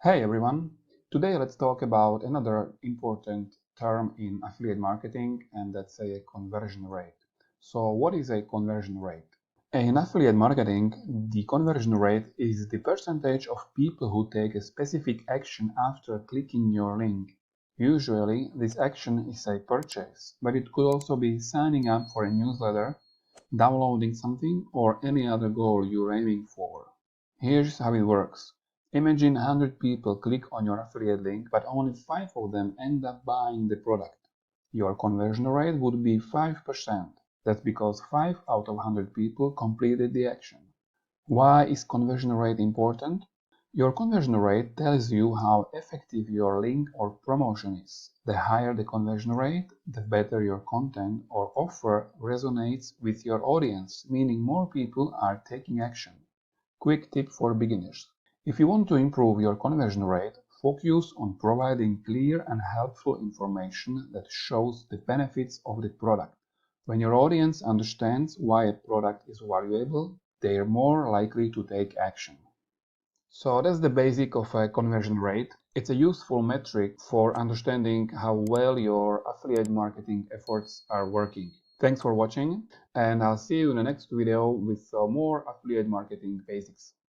Hey everyone, today let's talk about another important term in affiliate marketing, and that's a conversion rate. So what is a conversion rate? In affiliate marketing, the conversion rate is the percentage of people who take a specific action after clicking your link. Usually this action is a purchase, but it could also be signing up for a newsletter, downloading something, or any other goal you're aiming for. Here's how it works. Imagine 100 people click on your affiliate link, but only 5 of them end up buying the product. Your conversion rate would be 5%. That's because 5 out of 100 people completed the action. Why is conversion rate important? Your conversion rate tells you how effective your link or promotion is. The higher the conversion rate, the better your content or offer resonates with your audience, meaning more people are taking action. Quick tip for beginners. If you want to improve your conversion rate, focus on providing clear and helpful information that shows the benefits of the product. When your audience understands why a product is valuable, they are more likely to take action. So that's the basic of a conversion rate. It's a useful metric for understanding how well your affiliate marketing efforts are working. Thanks for watching, and I'll see you in the next video with more affiliate marketing basics.